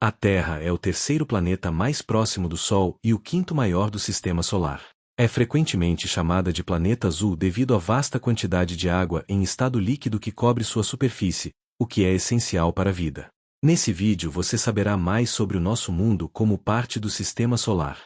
A Terra é o terceiro planeta mais próximo do Sol e o quinto maior do Sistema Solar. É frequentemente chamada de planeta azul devido à vasta quantidade de água em estado líquido que cobre sua superfície, o que é essencial para a vida. Nesse vídeo você saberá mais sobre o nosso mundo como parte do Sistema Solar.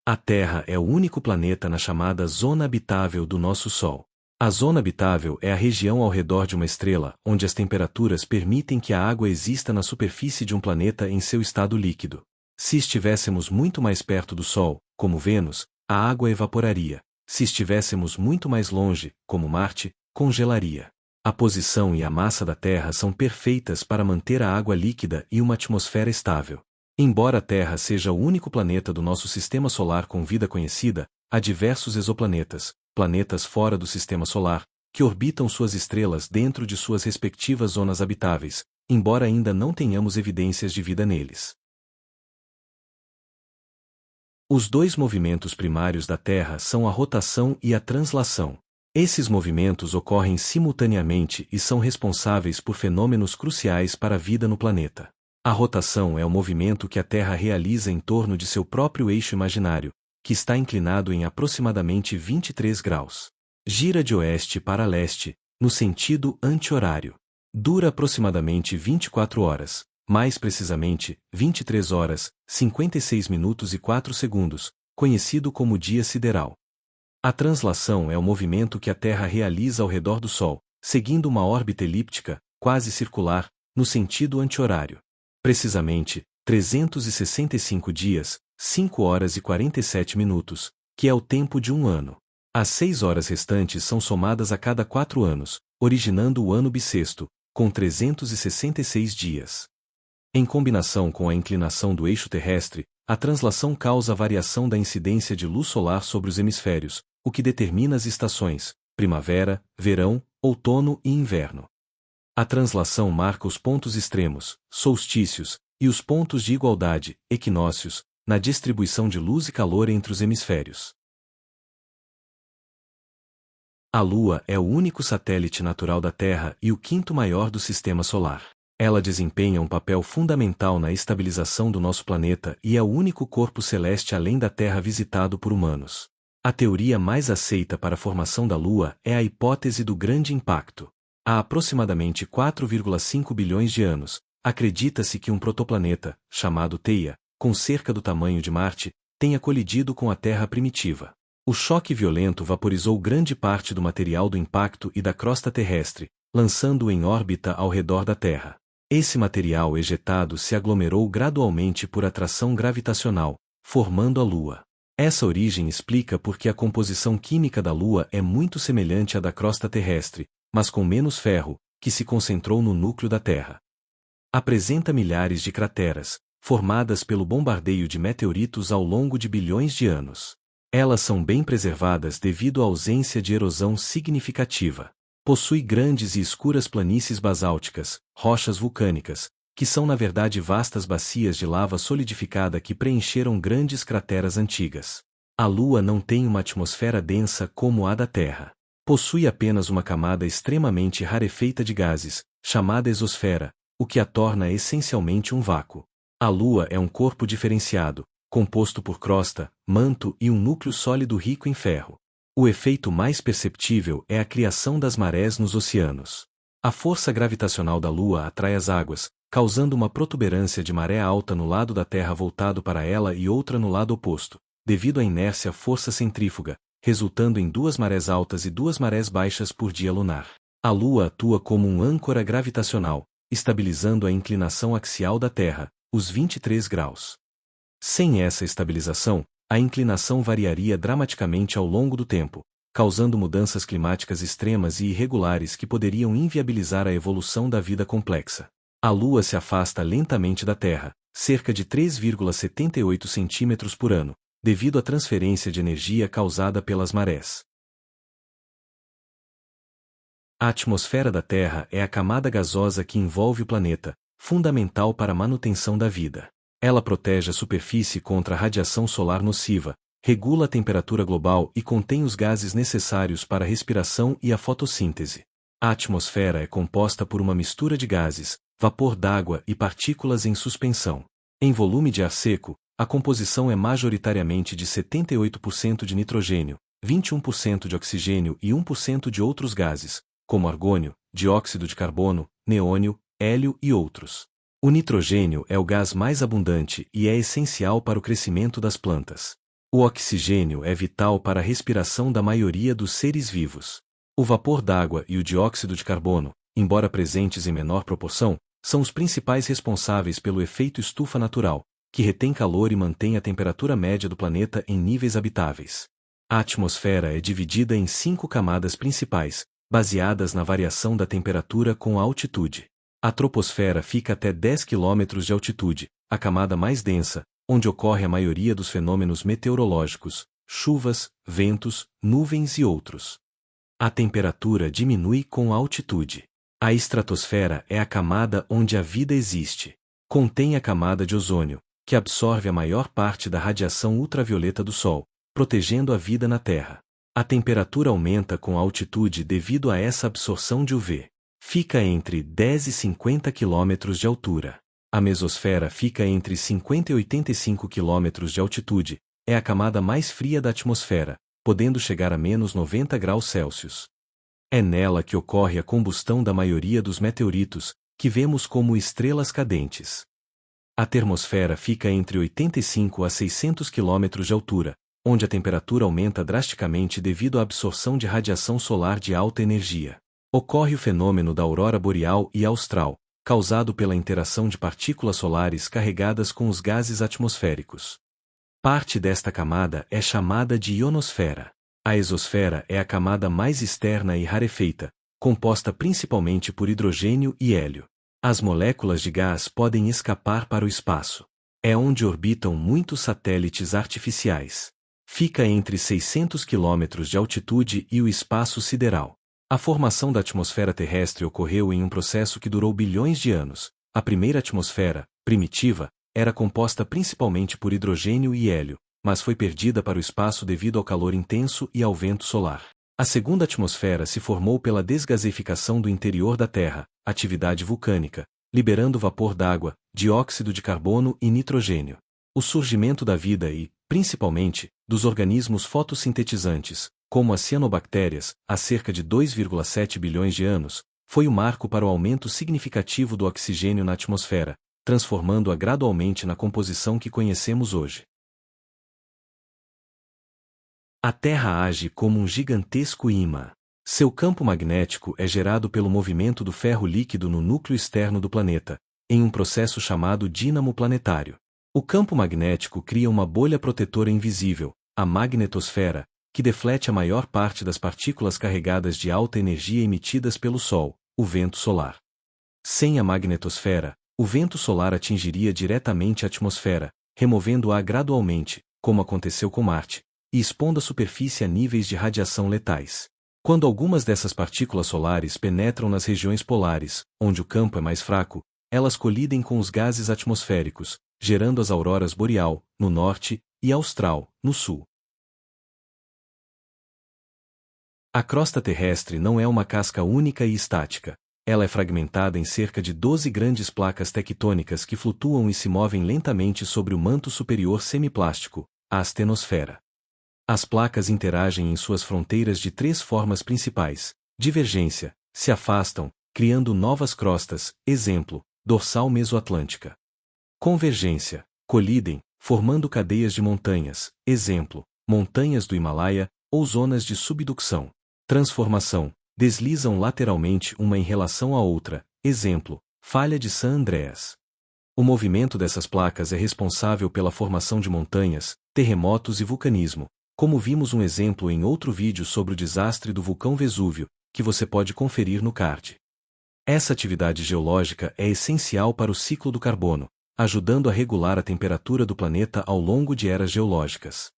A Terra é o único planeta na chamada zona habitável do nosso Sol. A zona habitável é a região ao redor de uma estrela, onde as temperaturas permitem que a água exista na superfície de um planeta em seu estado líquido. Se estivéssemos muito mais perto do Sol, como Vênus, a água evaporaria. Se estivéssemos muito mais longe, como Marte, congelaria. A posição e a massa da Terra são perfeitas para manter a água líquida e uma atmosfera estável. Embora a Terra seja o único planeta do nosso Sistema Solar com vida conhecida, há diversos exoplanetas, planetas fora do Sistema Solar, que orbitam suas estrelas dentro de suas respectivas zonas habitáveis, embora ainda não tenhamos evidências de vida neles. Os dois movimentos primários da Terra são a rotação e a translação. Esses movimentos ocorrem simultaneamente e são responsáveis por fenômenos cruciais para a vida no planeta. A rotação é o movimento que a Terra realiza em torno de seu próprio eixo imaginário, que está inclinado em aproximadamente 23 graus. Gira de oeste para leste, no sentido anti-horário. Dura aproximadamente 24 horas, mais precisamente, 23 horas, 56 minutos e 4 segundos, conhecido como dia sideral. A translação é o movimento que a Terra realiza ao redor do Sol, seguindo uma órbita elíptica, quase circular, no sentido anti-horário. Precisamente, 365 dias, 5 horas e 47 minutos, que é o tempo de um ano. As 6 horas restantes são somadas a cada 4 anos, originando o ano bissexto, com 366 dias. Em combinação com a inclinação do eixo terrestre, a translação causa a variação da incidência de luz solar sobre os hemisférios, o que determina as estações, primavera, verão, outono e inverno. A translação marca os pontos extremos, solstícios, e os pontos de igualdade, equinócios, na distribuição de luz e calor entre os hemisférios. A Lua é o único satélite natural da Terra e o quinto maior do Sistema Solar. Ela desempenha um papel fundamental na estabilização do nosso planeta e é o único corpo celeste além da Terra visitado por humanos. A teoria mais aceita para a formação da Lua é a hipótese do grande impacto. Há aproximadamente 4,5 bilhões de anos, acredita-se que um protoplaneta, chamado Theia, com cerca do tamanho de Marte, tenha colidido com a Terra primitiva. O choque violento vaporizou grande parte do material do impacto e da crosta terrestre, lançando-o em órbita ao redor da Terra. Esse material ejetado se aglomerou gradualmente por atração gravitacional, formando a Lua. Essa origem explica por que a composição química da Lua é muito semelhante à da crosta terrestre, mas com menos ferro, que se concentrou no núcleo da Terra. Apresenta milhares de crateras, formadas pelo bombardeio de meteoritos ao longo de bilhões de anos. Elas são bem preservadas devido à ausência de erosão significativa. Possui grandes e escuras planícies basálticas, rochas vulcânicas, que são na verdade vastas bacias de lava solidificada que preencheram grandes crateras antigas. A Lua não tem uma atmosfera densa como a da Terra. Possui apenas uma camada extremamente rarefeita de gases, chamada exosfera, o que a torna essencialmente um vácuo. A Lua é um corpo diferenciado, composto por crosta, manto e um núcleo sólido rico em ferro. O efeito mais perceptível é a criação das marés nos oceanos. A força gravitacional da Lua atrai as águas, causando uma protuberância de maré alta no lado da Terra voltado para ela e outra no lado oposto, devido à inércia força centrífuga, resultando em 2 marés altas e 2 marés baixas por dia lunar. A Lua atua como um âncora gravitacional, estabilizando a inclinação axial da Terra, os 23 graus. Sem essa estabilização, a inclinação variaria dramaticamente ao longo do tempo, causando mudanças climáticas extremas e irregulares que poderiam inviabilizar a evolução da vida complexa. A Lua se afasta lentamente da Terra, cerca de 3,78 centímetros por ano, devido à transferência de energia causada pelas marés. A atmosfera da Terra é a camada gasosa que envolve o planeta, fundamental para a manutenção da vida. Ela protege a superfície contra a radiação solar nociva, regula a temperatura global e contém os gases necessários para a respiração e a fotossíntese. A atmosfera é composta por uma mistura de gases, vapor d'água e partículas em suspensão. Em volume de ar seco, a composição é majoritariamente de 78% de nitrogênio, 21% de oxigênio e 1% de outros gases, como argônio, dióxido de carbono, neônio, hélio e outros. O nitrogênio é o gás mais abundante e é essencial para o crescimento das plantas. O oxigênio é vital para a respiração da maioria dos seres vivos. O vapor d'água e o dióxido de carbono, embora presentes em menor proporção, são os principais responsáveis pelo efeito estufa natural, que retém calor e mantém a temperatura média do planeta em níveis habitáveis. A atmosfera é dividida em 5 camadas principais, baseadas na variação da temperatura com a altitude. A troposfera fica até 10 km de altitude, a camada mais densa, onde ocorre a maioria dos fenômenos meteorológicos, chuvas, ventos, nuvens e outros. A temperatura diminui com a altitude. A estratosfera é a camada onde a vida existe. Contém a camada de ozônio, que absorve a maior parte da radiação ultravioleta do Sol, protegendo a vida na Terra. A temperatura aumenta com a altitude devido a essa absorção de UV. Fica entre 10 e 50 km de altura. A mesosfera fica entre 50 e 85 km de altitude, é a camada mais fria da atmosfera, podendo chegar a menos 90 graus Celsius. É nela que ocorre a combustão da maioria dos meteoritos, que vemos como estrelas cadentes. A termosfera fica entre 85 a 600 km de altura, onde a temperatura aumenta drasticamente devido à absorção de radiação solar de alta energia. Ocorre o fenômeno da aurora boreal e austral, causado pela interação de partículas solares carregadas com os gases atmosféricos. Parte desta camada é chamada de ionosfera. A exosfera é a camada mais externa e rarefeita, composta principalmente por hidrogênio e hélio. As moléculas de gás podem escapar para o espaço. É onde orbitam muitos satélites artificiais. Fica entre 600 km de altitude e o espaço sideral. A formação da atmosfera terrestre ocorreu em um processo que durou bilhões de anos. A primeira atmosfera, primitiva, era composta principalmente por hidrogênio e hélio, mas foi perdida para o espaço devido ao calor intenso e ao vento solar. A segunda atmosfera se formou pela desgaseificação do interior da Terra, atividade vulcânica, liberando vapor d'água, dióxido de carbono e nitrogênio. O surgimento da vida e, principalmente, dos organismos fotossintetizantes, como as cianobactérias, há cerca de 2,7 bilhões de anos, foi o marco para o aumento significativo do oxigênio na atmosfera, transformando-a gradualmente na composição que conhecemos hoje. A Terra age como um gigantesco ímã. Seu campo magnético é gerado pelo movimento do ferro líquido no núcleo externo do planeta, em um processo chamado dínamo planetário. O campo magnético cria uma bolha protetora invisível, a magnetosfera, que deflete a maior parte das partículas carregadas de alta energia emitidas pelo Sol, o vento solar. Sem a magnetosfera, o vento solar atingiria diretamente a atmosfera, removendo-a gradualmente, como aconteceu com Marte, e expondo a superfície a níveis de radiação letais. Quando algumas dessas partículas solares penetram nas regiões polares, onde o campo é mais fraco, elas colidem com os gases atmosféricos, gerando as auroras boreal, no norte, e austral, no sul. A crosta terrestre não é uma casca única e estática. Ela é fragmentada em cerca de 12 grandes placas tectônicas que flutuam e se movem lentamente sobre o manto superior semiplástico, a astenosfera. As placas interagem em suas fronteiras de 3 formas principais: divergência, se afastam, criando novas crostas, exemplo, dorsal mesoatlântica. Convergência, colidem, formando cadeias de montanhas, exemplo, montanhas do Himalaia, ou zonas de subducção. Transformação, deslizam lateralmente uma em relação à outra, exemplo, falha de San Andreas. O movimento dessas placas é responsável pela formação de montanhas, terremotos e vulcanismo, como vimos um exemplo em outro vídeo sobre o desastre do vulcão Vesúvio, que você pode conferir no card. Essa atividade geológica é essencial para o ciclo do carbono, ajudando a regular a temperatura do planeta ao longo de eras geológicas.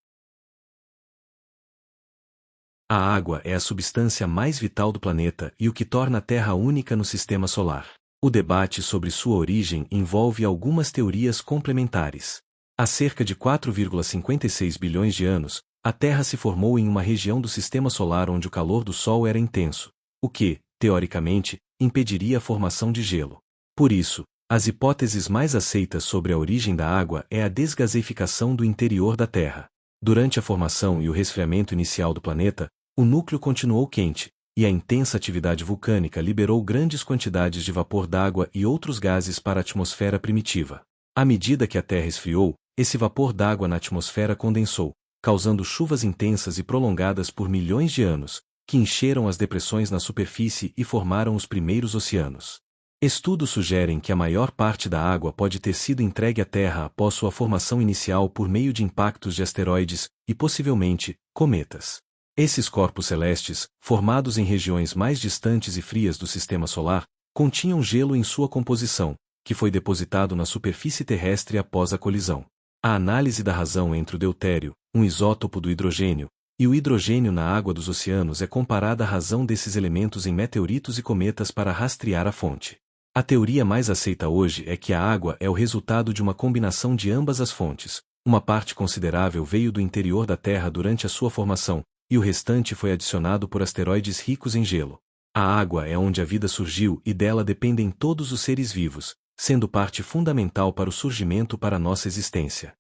A água é a substância mais vital do planeta e o que torna a Terra única no sistema solar. O debate sobre sua origem envolve algumas teorias complementares. Há cerca de 4,56 bilhões de anos, a Terra se formou em uma região do sistema solar onde o calor do Sol era intenso, o que, teoricamente, impediria a formação de gelo. Por isso, as hipóteses mais aceitas sobre a origem da água é a desgaseificação do interior da Terra. Durante a formação e o resfriamento inicial do planeta, o núcleo continuou quente, e a intensa atividade vulcânica liberou grandes quantidades de vapor d'água e outros gases para a atmosfera primitiva. À medida que a Terra esfriou, esse vapor d'água na atmosfera condensou, causando chuvas intensas e prolongadas por milhões de anos, que encheram as depressões na superfície e formaram os primeiros oceanos. Estudos sugerem que a maior parte da água pode ter sido entregue à Terra após sua formação inicial por meio de impactos de asteroides e, possivelmente, cometas. Esses corpos celestes, formados em regiões mais distantes e frias do Sistema Solar, continham gelo em sua composição, que foi depositado na superfície terrestre após a colisão. A análise da razão entre o deutério, um isótopo do hidrogênio, e o hidrogênio na água dos oceanos é comparada à razão desses elementos em meteoritos e cometas para rastrear a fonte. A teoria mais aceita hoje é que a água é o resultado de uma combinação de ambas as fontes. Uma parte considerável veio do interior da Terra durante a sua formação, e o restante foi adicionado por asteroides ricos em gelo. A água é onde a vida surgiu e dela dependem todos os seres vivos, sendo parte fundamental para o surgimento para nossa existência.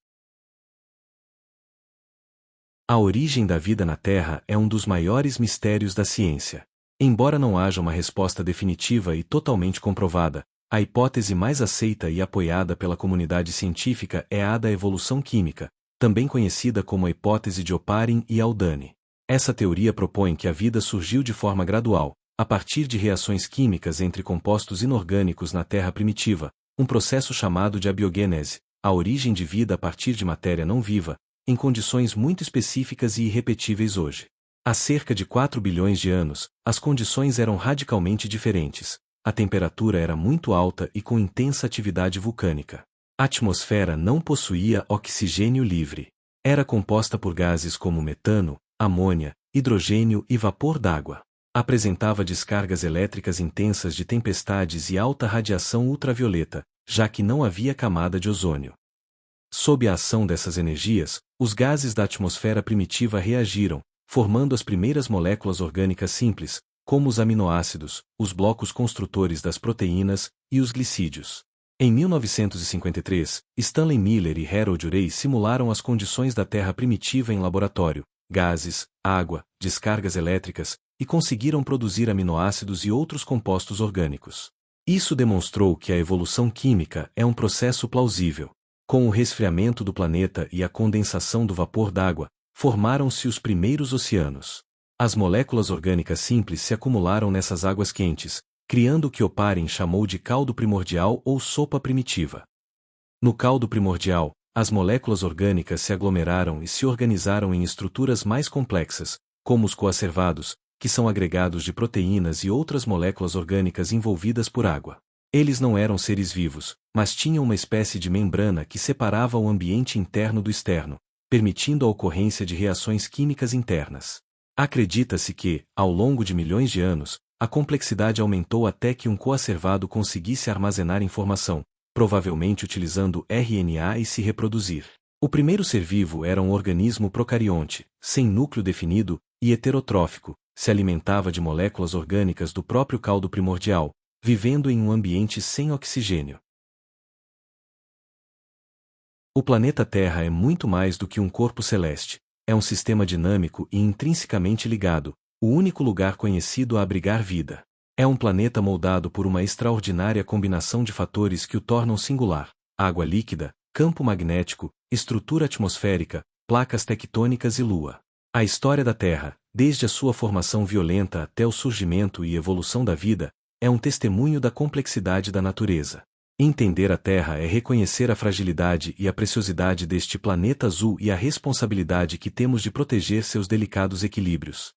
A origem da vida na Terra é um dos maiores mistérios da ciência. Embora não haja uma resposta definitiva e totalmente comprovada, a hipótese mais aceita e apoiada pela comunidade científica é a da evolução química, também conhecida como a hipótese de Oparin e Haldane. Essa teoria propõe que a vida surgiu de forma gradual, a partir de reações químicas entre compostos inorgânicos na Terra primitiva, um processo chamado de abiogênese, a origem de vida a partir de matéria não viva, em condições muito específicas e irrepetíveis hoje. Há cerca de 4 bilhões de anos, as condições eram radicalmente diferentes. A temperatura era muito alta e com intensa atividade vulcânica. A atmosfera não possuía oxigênio livre. Era composta por gases como metano, amônia, hidrogênio e vapor d'água. Apresentava descargas elétricas intensas de tempestades e alta radiação ultravioleta, já que não havia camada de ozônio. Sob a ação dessas energias, os gases da atmosfera primitiva reagiram, formando as primeiras moléculas orgânicas simples, como os aminoácidos, os blocos construtores das proteínas e os glicídios. Em 1953, Stanley Miller e Harold Urey simularam as condições da Terra primitiva em laboratório, gases, água, descargas elétricas, e conseguiram produzir aminoácidos e outros compostos orgânicos. Isso demonstrou que a evolução química é um processo plausível. Com o resfriamento do planeta e a condensação do vapor d'água, formaram-se os primeiros oceanos. As moléculas orgânicas simples se acumularam nessas águas quentes, criando o que Oparin chamou de caldo primordial ou sopa primitiva. No caldo primordial, as moléculas orgânicas se aglomeraram e se organizaram em estruturas mais complexas, como os coacervados, que são agregados de proteínas e outras moléculas orgânicas envolvidas por água. Eles não eram seres vivos, mas tinham uma espécie de membrana que separava o ambiente interno do externo, permitindo a ocorrência de reações químicas internas. Acredita-se que, ao longo de milhões de anos, a complexidade aumentou até que um coacervado conseguisse armazenar informação, provavelmente utilizando RNA e se reproduzir. O primeiro ser vivo era um organismo procarionte, sem núcleo definido, e heterotrófico, se alimentava de moléculas orgânicas do próprio caldo primordial, vivendo em um ambiente sem oxigênio. O planeta Terra é muito mais do que um corpo celeste. É um sistema dinâmico e intrinsecamente ligado, o único lugar conhecido a abrigar vida. É um planeta moldado por uma extraordinária combinação de fatores que o tornam singular: água líquida, campo magnético, estrutura atmosférica, placas tectônicas e lua. A história da Terra, desde a sua formação violenta até o surgimento e evolução da vida, é um testemunho da complexidade da natureza. Entender a Terra é reconhecer a fragilidade e a preciosidade deste planeta azul e a responsabilidade que temos de proteger seus delicados equilíbrios.